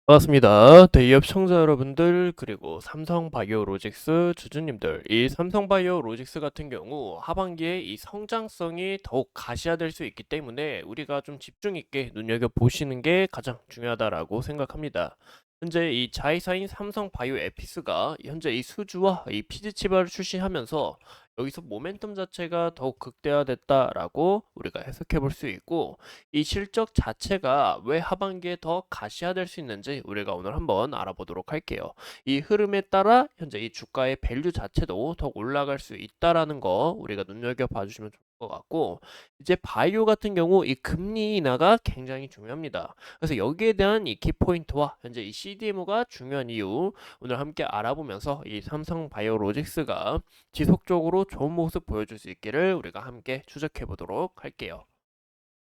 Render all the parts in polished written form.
반갑습니다. 대기업 시청자 여러분들 그리고 삼성바이오로직스 주주님들, 이 삼성바이오로직스 같은 경우 하반기에 이 성장성이 더욱 가시화될 수 있기 때문에 우리가 좀 집중 있게 눈여겨보시는 게 가장 중요하다라고 생각합니다. 현재 이 자회사인 삼성바이오에피스가 현재 이 수주와 이 피지치바를 출시하면서 여기서 모멘텀 자체가 더욱 극대화됐다라고 우리가 해석해 볼 수 있고, 이 실적 자체가 왜 하반기에 더 가시화될 수 있는지 우리가 오늘 한번 알아보도록 할게요. 이 흐름에 따라 현재 이 주가의 밸류 자체도 더 올라갈 수 있다라는 거 우리가 눈여겨봐 주시면 좋을 것 같고, 이제 바이오 같은 경우 이 금리 인하가 굉장히 중요합니다. 그래서 여기에 대한 이 키포인트와 현재 이 CDMO가 중요한 이유 오늘 함께 알아보면서 이 삼성 바이오로직스가 지속적으로 좋은 모습 보여줄 수 있기를 우리가 함께 추적해 보도록 할게요.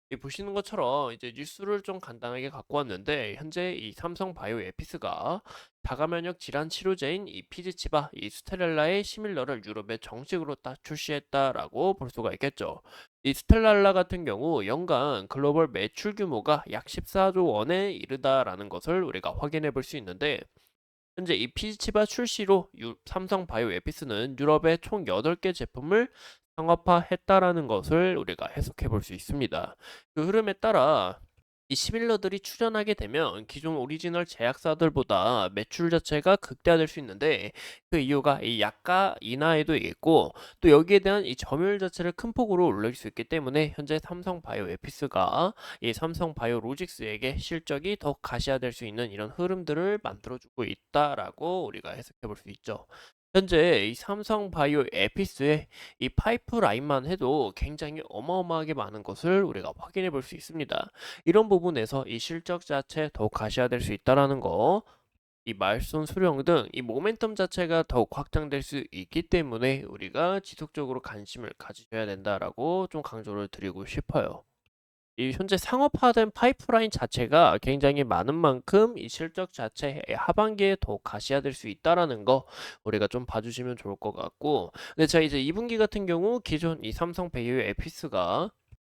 이 보시는 것처럼 이제 뉴스를 좀 간단하게 갖고 왔는데, 현재 이 삼성 바이오에피스가 자가 면역 질환 치료제인 이 피지치바 이 스테렐라의 시밀러를 유럽에 정식으로 딱 출시했다라고 볼 수가 있겠죠. 이 스텔랄라 같은 경우 연간 글로벌 매출 규모가 약 14조 원에 이르다라는 것을 우리가 확인해 볼 수 있는데, 현재 이 피지치바 출시로 삼성 바이오에피스는 유럽의 총 8개 제품을 상업화했다라는 것을 우리가 해석해 볼 수 있습니다. 그 흐름에 따라 이 시밀러들이 출연하게 되면 기존 오리지널 제약사들보다 매출 자체가 극대화될 수 있는데, 그 이유가 이 약가 인하에도 있고, 또 여기에 대한 이 점유율 자체를 큰 폭으로 올릴 수 있기 때문에 현재 삼성 바이오에피스가 이 삼성 바이오로직스에게 실적이 더 가시화될 수 있는 이런 흐름들을 만들어주고 있다라고 우리가 해석해 볼 수 있죠. 현재 이 삼성 바이오 에피스의 이 파이프라인만 해도 굉장히 어마어마하게 많은 것을 우리가 확인해 볼 수 있습니다. 이런 부분에서 이 실적 자체 더욱 가시화될 수 있다라는 거, 이 말손 수령 등 이 모멘텀 자체가 더욱 확장될 수 있기 때문에 우리가 지속적으로 관심을 가지셔야 된다라고 좀 강조를 드리고 싶어요. 이 현재 상업화된 파이프라인 자체가 굉장히 많은 만큼 이 실적 자체 하반기에 더 가시화될 수 있다라는 거 우리가 좀 봐주시면 좋을 것 같고, 근데 제가 이제 2분기 같은 경우 기존 이 삼성 베이오 에피스가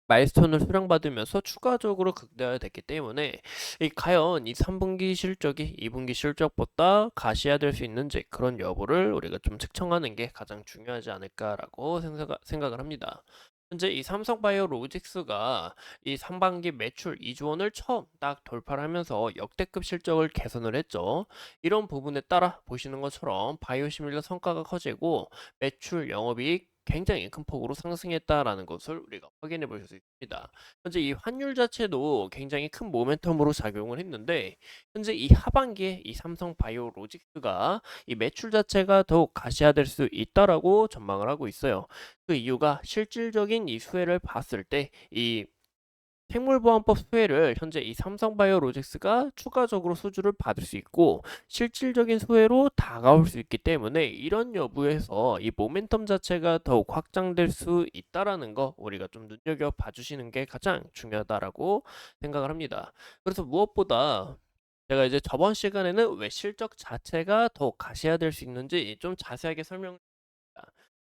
마일스톤을 수령받으면서 추가적으로 극대화됐기 때문에 이 과연 이 3분기 실적이 2분기 실적보다 가시화될 수 있는지, 그런 여부를 우리가 좀 측정하는 게 가장 중요하지 않을까라고 생각을 합니다. 현재 이 삼성바이오로직스가 이 상반기 매출 2조 원을 처음 딱 돌파를 하면서 역대급 실적을 개선을 했죠. 이런 부분에 따라 보시는 것처럼 바이오시밀러 성과가 커지고 매출 영업이익 굉장히 큰 폭으로 상승했다라는 것을 우리가 확인해 볼 수 있습니다. 현재 이 환율 자체도 굉장히 큰 모멘텀으로 작용을 했는데, 현재 이 하반기에 이 삼성 바이오로직스가 이 매출 자체가 더욱 가시화될 수 있다라고 전망을 하고 있어요. 그 이유가 실질적인 이 수혜를 봤을 때 이 생물보안법 수혜를 현재 이 삼성바이오로직스가 추가적으로 수주를 받을 수 있고, 실질적인 수혜로 다가올 수 있기 때문에 이런 여부에서 이 모멘텀 자체가 더욱 확장될 수 있다라는 거 우리가 좀 눈여겨 봐주시는 게 가장 중요하다라고 생각을 합니다. 그래서 무엇보다 제가 이제 저번 시간에는 왜 실적 자체가 더욱 가시화될 수 있는지 좀 자세하게 설명드렸습니다.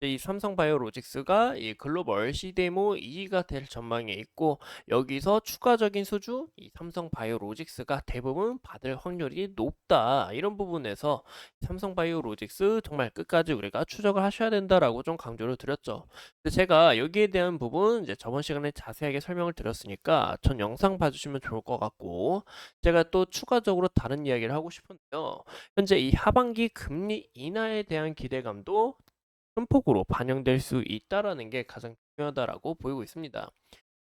이 삼성바이오로직스가 이 글로벌 CDMO 2위가 될 전망이 있고, 여기서 추가적인 수주 이 삼성바이오로직스가 대부분 받을 확률이 높다. 이런 부분에서 삼성바이오로직스 정말 끝까지 우리가 추적을 하셔야 된다라고 좀 강조를 드렸죠. 근데 제가 여기에 대한 부분 이제 저번 시간에 자세하게 설명을 드렸으니까 전 영상 봐주시면 좋을 것 같고, 제가 또 추가적으로 다른 이야기를 하고 싶은데요. 현재 이 하반기 금리 인하에 대한 기대감도 큰 폭으로 반영될 수 있다라는 게 가장 중요하다라고 보이고 있습니다.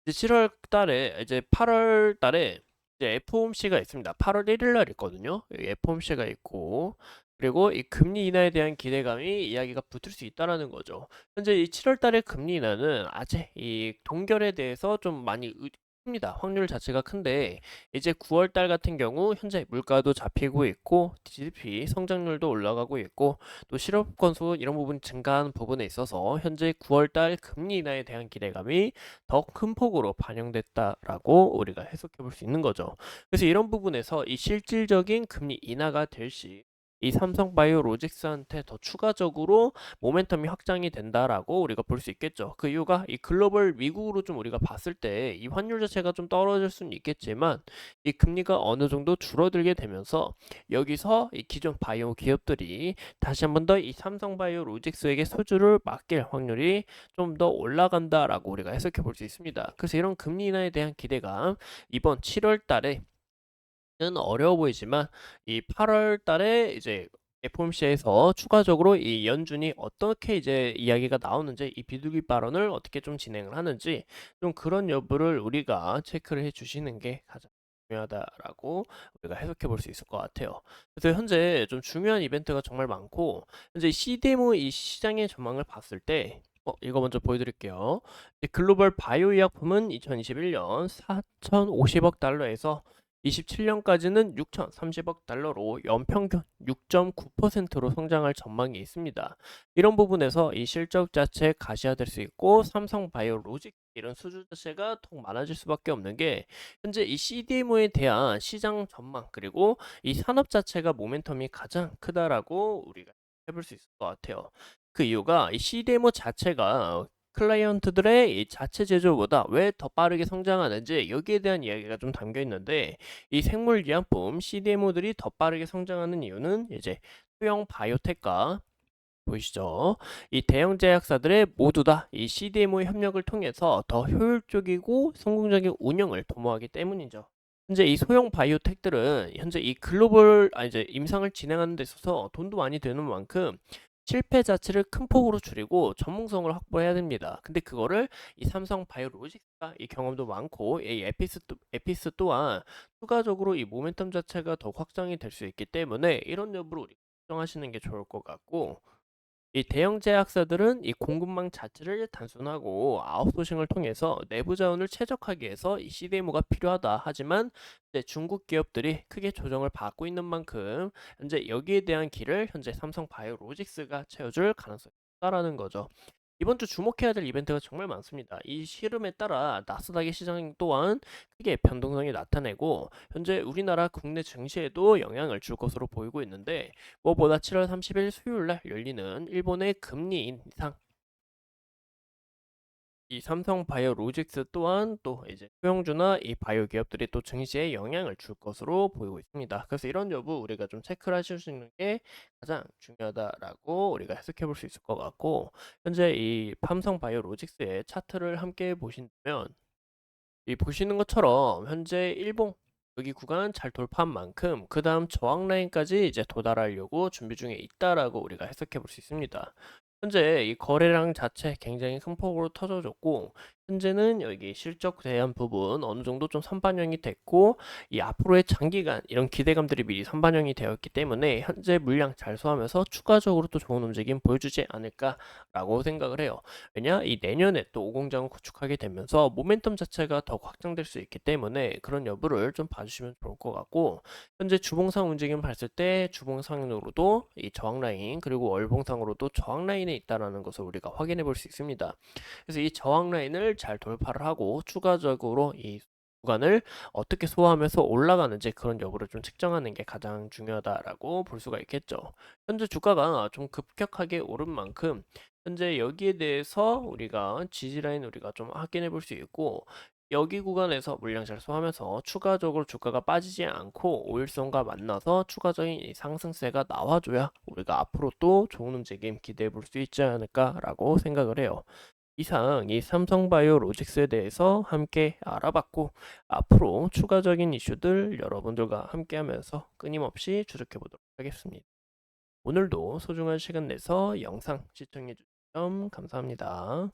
이제 7월 달에 이제 8월 달에 이제 FOMC가 있습니다. 8월 1일 날 있거든요. 여기 FOMC가 있고, 그리고 이 금리 인하에 대한 기대감이 이야기가 붙을 수 있다라는 거죠. 현재 이 7월 달의 금리 인하는 아직 이 동결에 대해서 좀 많이 큽니다. 확률 자체가 큰데, 이제 9월 달 같은 경우 현재 물가도 잡히고 있고 GDP 성장률도 올라가고 있고, 또 실업 건수 이런 부분 증가하는 부분에 있어서 현재 9월 달 금리 인하에 대한 기대감이 더 큰 폭으로 반영됐다라고 우리가 해석해 볼 수 있는 거죠. 그래서 이런 부분에서 이 실질적인 금리 인하가 될 시 이 삼성바이오로직스한테 더 추가적으로 모멘텀이 확장이 된다라고 우리가 볼 수 있겠죠. 그 이유가 이 글로벌 미국으로 좀 우리가 봤을 때 이 환율 자체가 좀 떨어질 수는 있겠지만 이 금리가 어느 정도 줄어들게 되면서 여기서 이 기존 바이오 기업들이 다시 한번 더 이 삼성바이오로직스에게 수주를 맡길 확률이 좀 더 올라간다라고 우리가 해석해 볼 수 있습니다. 그래서 이런 금리 인하에 대한 기대감 이번 7월 달에 는 어려워 보이지만 이 8월 달에 이제 FOMC에서 추가적으로 이 연준이 어떻게 이제 이야기가 나오는지 이 비둘기 발언을 어떻게 좀 진행을 하는지 좀 그런 여부를 우리가 체크를 해 주시는 게 가장 중요하다라고 우리가 해석해 볼 수 있을 것 같아요. 그래서 현재 좀 중요한 이벤트가 정말 많고 현재 CDMO 이 시장의 전망을 봤을 때 이거 먼저 보여드릴게요. 글로벌 바이오 의약품은 2021년 4,050억 달러에서 27년까지는 6,030억 달러로 연평균 6.9%로 성장할 전망이 있습니다. 이런 부분에서 이 실적 자체 가시화될 수 있고 삼성바이오로직 이런 수주 자체가 더 많아질 수밖에 없는 게 현재 이 CDMO에 대한 시장 전망 그리고 이 산업 자체가 모멘텀이 가장 크다라고 우리가 해볼 수 있을 것 같아요. 그 이유가 이 CDMO 자체가 클라이언트들의 이 자체 제조보다 왜 더 빠르게 성장하는지 여기에 대한 이야기가 좀 담겨 있는데 이 생물 기한품 CDMO들이 더 빠르게 성장하는 이유는 이제 소형 바이오텍과 보이시죠? 이 대형 제약사들의 모두 다 이 CDMO 협력을 통해서 더 효율적이고 성공적인 운영을 도모하기 때문이죠. 현재 이 소형 바이오텍들은 현재 이 글로벌 이제 임상을 진행하는 데 있어서 돈도 많이 드는 만큼 실패 자체를 큰 폭으로 줄이고 전문성을 확보해야 됩니다. 근데 그거를 이 삼성 바이오로직스가 이 경험도 많고 이 에피스 또한 추가적으로 이 모멘텀 자체가 더 확장이 될 수 있기 때문에 이런 여부를 우리 걱정하시는 게 좋을 것 같고 이 대형 제약사들은 이 공급망 자체를 단순하고 아웃소싱을 통해서 내부 자원을 최적화하기 위해서 이 CDMO가 필요하다. 하지만 이제 중국 기업들이 크게 조정을 받고 있는 만큼 현재 여기에 대한 길을 현재 삼성 바이오로직스가 채워줄 가능성이 있다라는 거죠. 이번 주 주목해야 될 이벤트가 정말 많습니다. 이 흐름에 따라 나스닥의 시장 또한 크게 변동성이 나타내고 현재 우리나라 국내 증시에도 영향을 줄 것으로 보이고 있는데 무엇보다 7월 30일 수요일 날 열리는 일본의 금리 인상 이 삼성 바이오로직스 또한 또 이제 소형주나 이 바이오 기업들이 또 증시에 영향을 줄 것으로 보이고 있습니다. 그래서 이런 여부 우리가 좀 체크를 하시는 게 가장 중요하다라고 우리가 해석해 볼 수 있을 것 같고 현재 이 삼성 바이오로직스의 차트를 함께 보신다면 이 보시는 것처럼 현재 일봉 여기 구간 잘 돌파한 만큼 그 다음 저항 라인까지 이제 도달하려고 준비 중에 있다라고 우리가 해석해 볼 수 있습니다. 현재 이 거래량 자체 굉장히 큰 폭으로 터져줬고 현재는 여기 실적 대한 부분 어느 정도 좀 선반영이 됐고 이 앞으로의 장기간 이런 기대감들이 미리 선반영이 되었기 때문에 현재 물량 잘 소화하면서 추가적으로 또 좋은 움직임 보여주지 않을까라고 생각을 해요. 왜냐? 이 내년에 또 오공장을 구축하게 되면서 모멘텀 자체가 더 확장될 수 있기 때문에 그런 여부를 좀 봐주시면 좋을 것 같고 현재 주봉상 움직임 봤을 때 주봉상으로도 이 저항 라인 그리고 월봉상으로도 저항 라인에 있다라는 것을 우리가 확인해 볼 수 있습니다. 그래서 이 저항 라인을 잘 돌파를 하고 추가적으로 이 구간을 어떻게 소화하면서 올라가는지 그런 여부를 좀 측정하는 게 가장 중요하다라고 볼 수가 있겠죠. 현재 주가가 좀 급격하게 오른 만큼 현재 여기에 대해서 우리가 지지 라인 우리가 좀 확인해 볼 수 있고 여기 구간에서 물량 잘 소화하면서 추가적으로 주가가 빠지지 않고 오일선과 만나서 추가적인 이 상승세가 나와줘야 우리가 앞으로 또 좋은 움직임 기대해 볼 수 있지 않을까라고 생각을 해요. 이상 이 삼성바이오로직스에 대해서 함께 알아봤고 앞으로 추가적인 이슈들 여러분들과 함께하면서 끊임없이 추적해 보도록 하겠습니다. 오늘도 소중한 시간 내서 영상 시청해 주셔서 감사합니다.